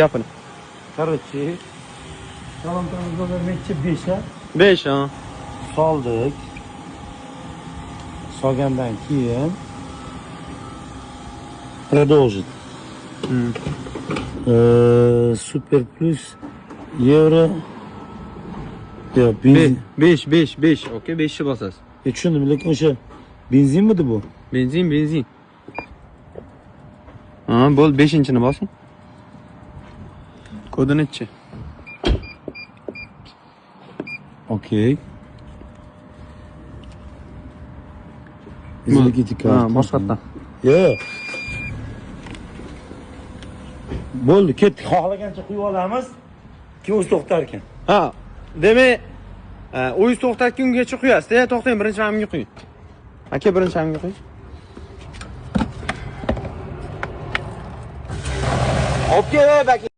Yapın. Короче, talontamızda neçe 5'e 5 ha. soldik. Solgandan keyin продолжить. Super plus euro. Yo, benzin. 5. Okey, 5'i basasiz. Tushundim, lekin o'sha benzinmidi bu? Benzin. Ha, bo'l 5-chini bosing. Kodi nechi? Okey. Izliki Ha, boshqatdan. Yo'q. Bo'ldi, ketdik. Xohlagancha quyib olamiz. Keyin o'zi to'xtar ekan. Ha, demak, o'yiz to'xtatgungacha quyasiz-da. To'xtang, birinchi hamga quying. Aka, birinchi hamga quying. Olib kel,